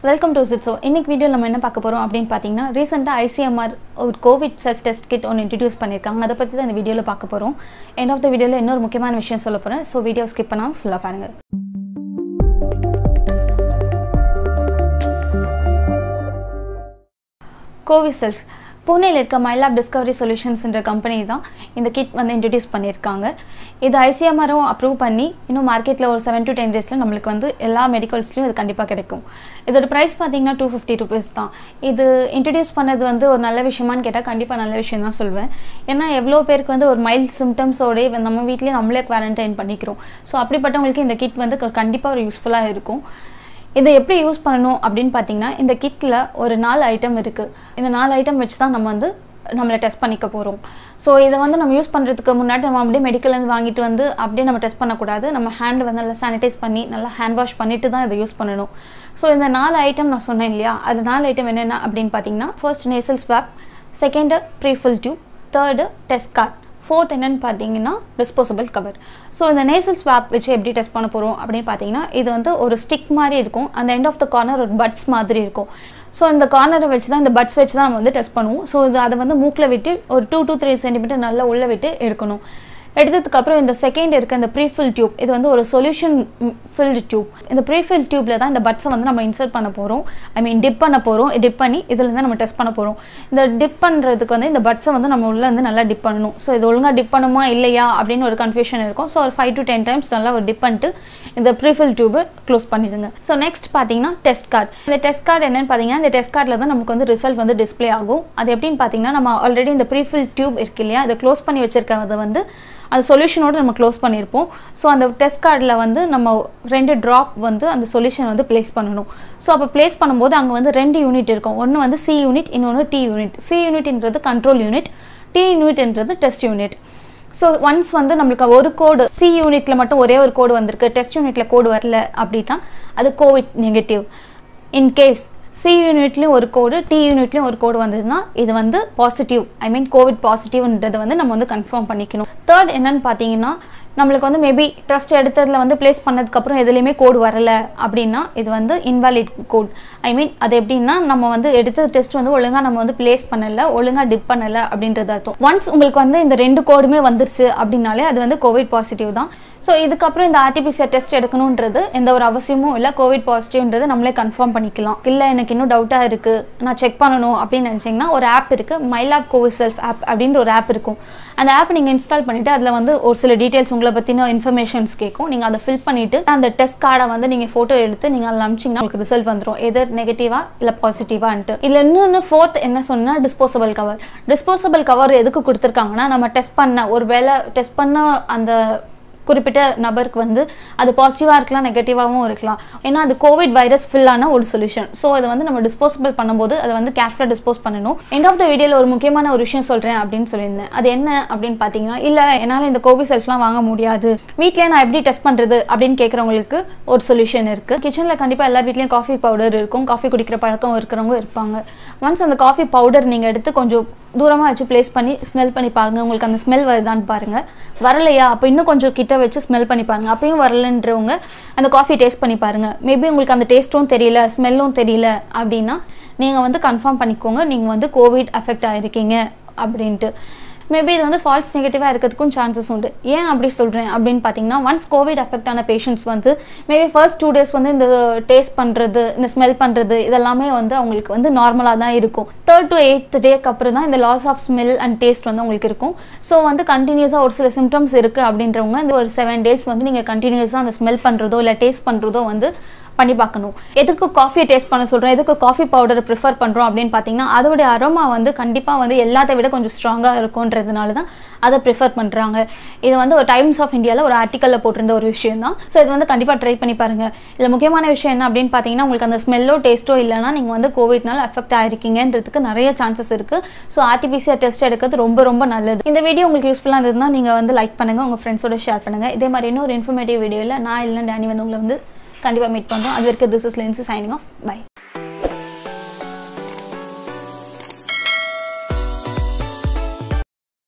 Welcome to Zitso. இன்னைக்கு வீடியோல நம்ம என்ன பார்க்க போறோம் அப்படினு பாத்தீங்கன்னா ரீசன்ட்டா ICMR ஒரு கோவிட் செல்ஃப் டெஸ்ட் கிட் ஒன்னு இன்ட்ரோ듀ce பண்ணிருக்காங்க. அத பத்தி தான் இந்த வீடியோல பார்க்க போறோம். எண்ட் ஆஃப் தி வீடியோல இன்னொரு முக்கியமான விஷயம் சொல்ல போறேன். சோ வீடியோ ஸ்கிப் பண்ணாம ஃபுல்லா பாருங்க. CoviSelf புனேல இருக்க Mylab Discovery Solutions என்ற கம்பெனி தான் இந்த கிட் வந்து இன்ட்ரோ듀ce பண்ணிருக்காங்க. இது ICMR அப்ரூவ் பண்ணி இன்னும் மார்க்கெட்ல ஒரு 7 to 10 டேஸ்ல நமக்கு வந்து எல்லா மெடிக்கல்ஸ்லயும் இது கண்டிப்பா கிடைக்கும். இதோட பிரைஸ் பாத்தீங்கன்னா ₹250 தான். இது இன்ட்ரோ듀ce பண்ணது வந்து ஒரு நல்ல விஷயமான்னு கேட்டா கண்டிப்பா நல்ல விஷயம் தான் சொல்வேன். ஏன்னா எவ்வளவு பேருக்கு வந்து ஒரு மைல்ட் சிம்டம்ஸோட நம்ம வீட்லயே நம்மளே குவாரண்டைன் பண்ணிக்கிறோம். சோ அப்படிப்பட்டவங்களுக்கு இந்த கிட் வந்து கண்டிப்பா ஒரு யூஸ்ஃபுல்லா இருக்கும். இதை எப்படி யூஸ் பண்ணணும் அப்படின்னு பார்த்தீங்கன்னா இந்த கிட்டில் ஒரு 4 ஐட்டம் இருக்குது. இந்த 4 ஐட்டம் வச்சு தான் நம்ம வந்து நம்மளை டெஸ்ட் பண்ணிக்க போகிறோம். ஸோ இதை வந்து நம்ம யூஸ் பண்ணுறதுக்கு முன்னாடி நம்ம அப்படியே மெடிக்கல்லேருந்து வாங்கிட்டு வந்து அப்படியே நம்ம டெஸ்ட் பண்ணக்கூடாது. நம்ம ஹேண்டை வந்து நல்லா சானிடைஸ் பண்ணி நல்லா ஹேண்ட் வாஷ் பண்ணிட்டு தான் இதை யூஸ் பண்ணணும். ஸோ இந்த 4 ஐட்டம் நான் சொன்னேன் இல்லையா, அது 4 ஐட்டம் என்னென்ன அப்படின்னு பார்த்தீங்கன்னா first nasal swab, second prefill tube, third test card, fourth என்னன்னு பார்த்தீங்கன்னா டிஸ்போசபிள் கவர். ஸோ இந்த நேசல் ஸ்வாப் வச்சு எப்படி டெஸ்ட் பண்ண போகிறோம் அப்படின்னு பார்த்தீங்கன்னா இது வந்து ஒரு ஸ்டிக் மாதிரி இருக்கும். அந்த எண்ட் ஆஃப் த கார்னர் ஒரு பட்ஸ் மாதிரி இருக்கும். ஸோ இந்த கார்னரை வச்சு தான் இந்த பட்ஸ் வச்சு தான் நம்ம வந்து டெஸ்ட் பண்ணுவோம். ஸோ இது அதை வந்து மூக்கில் விட்டு ஒரு 2 to 3 சென்டிமீட்டர் நல்லா உள்ளே விட்டு எடுக்கணும். எடுத்ததுக்கப்புறம் இந்த செகண்ட் இருக்க இந்த ப்ரீஃபில் டியூப், இது வந்து ஒரு சொல்யூஷன் ஃபில்டு டியூப். இந்த ப்ரீஃபில் டியூப்ல தான் இந்த பட்ஸை வந்து நம்ம இன்சர்ட் பண்ண போகிறோம். டிப் பண்ண போகிறோம். டிப் பண்ணி இதில் தான் நம்ம டெஸ்ட் பண்ண போகிறோம். இந்த டிப் பண்ணுறதுக்கு வந்து இந்த பட்ஸை வந்து நம்ம உள்ளே வந்து நல்லா டிப் பண்ணணும். ஸோ இது ஒழுங்காக டிப் பண்ணுமா இல்லையா அப்படின்னு ஒரு கன்ஃபியூஷன் இருக்கும். ஸோ ஒரு 5 to 10 டைம்ஸ் நல்லா ஒரு டிப் பண்ணிட்டு இந்த ப்ரீஃபில் டியூபை க்ளோஸ் பண்ணிடுங்க. ஸோ நெக்ஸ்ட் பார்த்தீங்கன்னா டெஸ்ட் கார்டு. இந்த டெஸ்ட் கார்டு என்னென்னு பார்த்தீங்கன்னா இந்த டெஸ்ட் கார்டில் தான் நமக்கு வந்து ரிசல்ட் வந்து டிஸ்பிளே ஆகும். அது எப்படின்னு பார்த்தீங்கன்னா நம்ம ஆல்ரெடி இந்த ப்ரீஃபில் டியூப் இருக்கு இல்லையா, அதை க்ளோஸ் பண்ணி வச்சிருக்கிறத வந்து அந்த சொல்யூஷனோடு நம்ம க்ளோஸ் பண்ணியிருப்போம். ஸோ அந்த டெஸ்ட் கார்டில் வந்து நம்ம 2 ட்ராப் வந்து அந்த சொல்யூஷன் வந்து பிளேஸ் பண்ணணும். ஸோ அப்போ பிளேஸ் பண்ணும்போது அங்கே வந்து 2 யூனிட் இருக்கும். ஒன்று வந்து C யூனிட், இன்னொன்று T யூனிட். C யூனிட்ன்றது கண்ட்ரோல் யூனிட், T யூனிட்ன்றது டெஸ்ட் யூனிட். ஸோ ஒன்ஸ் வந்து நம்மளுக்கு ஒரு கோடு C யூனிட்டில் மட்டும் ஒரே ஒரு கோடு வந்திருக்கு, டெஸ்ட் யூனிட்டில் கோடு வரல அப்படின்னா அது கோவிட் நெகட்டிவ். இன்கேஸ் C யூனிட்லேயும் ஒரு கோடு, T யூனிட்லேயும் ஒரு கோடு வந்ததுன்னா இது வந்து பாசிட்டிவ், கோவிட் பாசிட்டிவ்ன்றதை வந்து நம்ம வந்து கன்ஃபார்ம் பண்ணிக்கணும். தேர்ட் என்னன்னு பார்த்தீங்கன்னா நம்மளுக்கு வந்து மேபி டெஸ்ட் எடுத்ததில் வந்து பிளேஸ் பண்ணதுக்கப்புறம் எதுலேயுமே கோடு வரலை அப்படின்னா இது வந்து இன்வாலிட் கோட். அது எப்படின்னா நம்ம வந்து எடுத்த டெஸ்ட் வந்து ஒழுங்காக நம்ம வந்து பிளேஸ் பண்ணலை, ஒழுங்காக டிப் பண்ணலை அப்படின்றது அர்த்தம். ஒன்ஸ் உங்களுக்கு வந்து இந்த 2 கோடுமே வந்துருச்சு அப்படின்னாலே அது வந்து கோவிட் பாசிட்டிவ் தான். ஸோ இதுக்கப்புறம் இந்த RT-PCR டெஸ்ட் எடுக்கணுன்றது எந்த ஒரு அவசியமும் இல்லை. கோவிட் பாசிட்டிவ்ன்றது நம்மளே கன்ஃபார்ம் பண்ணிக்கலாம். இல்லை எனக்கு இன்னும் டவுட்டாக இருக்குது, நான் செக் பண்ணணும் அப்படின்னு நினச்சிங்கன்னா ஒரு ஆப் இருக்குது, Mylab CoviSelf App அப்படின்ற ஒரு ஆப் இருக்கும். அந்த ஆப் நீங்கள் இன்ஸ்டால் பண்ணிவிட்டு அதில் வந்து ஒரு சில டீட்டெயில்ஸ் உங்களை பற்றின இன்ஃபர்மேஷன்ஸ் கேட்கும். நீங்கள் அதை ஃபில் பண்ணிவிட்டு அந்த டெஸ்ட் கார்டை வந்து நீங்கள் ஃபோட்டோ எடுத்து நீங்கள் அதில் அனுப்பிச்சிங்கன்னா உங்களுக்கு ரிசல்ட் வந்துடும், எதர் நெகட்டிவா இல்லை பாசிட்டிவான்ட்டு. இதில் இன்னொன்று ஃபோர்த் என்ன சொன்னால் டிஸ்போசபிள் கவர். டிஸ்போசபிள் கவர் எதுக்கு கொடுத்துருக்காங்கன்னா நம்ம டெஸ்ட் பண்ண ஒரு வேளை டெஸ்ட் பண்ண அந்த குறிப்பிட்ட நபருக்கு வந்து அது பாசிட்டிவாக இருக்கலாம், நெகட்டிவாகவும் இருக்கலாம். ஏன்னா அது கோவிட் வைரஸ் ஃபில்லான ஒரு சொல்யூஷன். ஸோ அதை வந்து நம்ம டிஸ்போசபிள் பண்ணும்போது அதை வந்து கேர்ஃபுல்லாக டிஸ்போஸ் பண்ணணும். எண்ட் ஆஃப் த வீடியோவில் ஒரு முக்கியமான ஒரு விஷயம் சொல்கிறேன் அப்படின்னு சொல்லியிருந்தேன். அது என்ன அப்படின்னு பார்த்தீங்கன்னா இல்லை என்னால் இந்த CoviSelfலாம் வாங்க முடியாது, வீட்டிலே நான் எப்படி டெஸ்ட் பண்ணுறது அப்படின்னு கேட்குறவங்களுக்கு ஒரு சொல்யூஷன் இருக்குது. கிச்சனில் கண்டிப்பாக எல்லார் வீட்லேயும் காஃபி பவுடர் இருக்கும். காஃபி குடிக்கிற பழக்கம் இருக்கிறவங்க இருப்பாங்க. ஒன்ஸ் அந்த காஃபி பவுடர் நீங்கள் எடுத்து கொஞ்சம் தூரமாக வச்சு பிளேஸ் பண்ணி ஸ்மெல் பண்ணி பாருங்கள். உங்களுக்கு அந்த ஸ்மெல் வருதான்னு பாருங்கள். வரலையா அப்போ இன்னும் கொஞ்சம் கிட்ட வச்சு ஸ்மெல் பண்ணி பாருங்கள். அப்பயும் வரலன்றவங்க அந்த காஃபி டேஸ்ட் பண்ணி பாருங்கள். மேபி உங்களுக்கு அந்த டேஸ்ட்டும் தெரியல, ஸ்மெல்லும் தெரியல அப்படின்னா நீங்கள் வந்து கன்ஃபார்ம் பண்ணிக்கோங்க நீங்கள் வந்து கோவிட் அஃபெக்ட் ஆகிருக்கீங்க அப்படின்ட்டு. மேபி இது வந்து ஃபால்ஸ் நெகட்டிவாக இருக்கிறதுக்கும் சான்சஸ் உண்டு. ஏன் அப்படி சொல்கிறேன் அப்படின்னு பார்த்தீங்கன்னா ஒன்ஸ் கோவிட் அஃபெக்ட் ஆன பேஷண்ட்ஸ் வந்து மேபி ஃபர்ஸ்ட் 2 days வந்து இந்த டேஸ்ட் பண்ணுறது, இந்த ஸ்மெல் பண்ணுறது இதெல்லாமே வந்து அவங்களுக்கு வந்து நார்மலாக தான் இருக்கும். 3rd to 8th டேக்கு அப்புறம் தான் இந்த loss of smell and taste வந்து உங்களுக்கு இருக்கும். ஸோ வந்து கண்டினியூஸாக ஒரு சில சிம்டம்ஸ் இருக்குது அப்படின்றவங்க இந்த ஒரு 7 days வந்து நீங்கள் கண்டினியூஸாக அந்த ஸ்மெல் பண்ணுறதோ இல்லை டேஸ்ட் பண்ணுறதோ வந்து பண்ணி பார்க்கணும். எதுக்கு காஃபியை டேஸ்ட் பண்ண சொல்கிறோம், எதுக்கு காஃபி பவுடரை ப்ரிஃபர் பண்ணுறோம் அப்படின்னு பார்த்தீங்கன்னா அதோடைய அரோமா வந்து கண்டிப்பாக வந்து எல்லாத்தை விட கொஞ்சம் ஸ்ட்ராங்காக இருக்கும்ன்றதுனால தான் அதை ப்ரிஃபர் பண்ணுறாங்க. இது வந்து ஒரு டைம்ஸ் ஆஃப் இந்தியாவில் ஒரு ஆர்டிக்கலில் போட்டிருந்த ஒரு விஷயம் தான். ஸோ இது வந்து கண்டிப்பாக ட்ரை பண்ணி பாருங்கள். இதில் முக்கியமான விஷயம் என்ன அப்படின்னு பார்த்தீங்கன்னா உங்களுக்கு அந்த ஸ்மெல்லோ டேஸ்ட்டோ இல்லைனா நீங்கள் வந்து கோவிட்னால அஃபெக்ட் ஆகிருக்கீங்கன்றதுக்கு நிறைய சான்சஸ் இருக்குது. ஸோ RT-PCR டெஸ்ட் எடுக்கிறது ரொம்ப ரொம்ப நல்லது. இந்த வீடியோ உங்களுக்கு யூஸ்ஃபுல்லாக இருந்ததுன்னா நீங்கள் வந்து லைக் பண்ணுங்கள், உங்கள் ஃப்ரெண்ட்ஸோட ஷேர் பண்ணுங்கள். இதே மாதிரி இன்னொரு இன்ஃபர்மேட்டிவ் வீடியோவில் நான் இல்லைன்னா டேனி வந்து உங்களை வந்து கண்டிப்பாக மீட் பண்ணுறோம். அது வரைக்கும் this is Lincy signing off. By.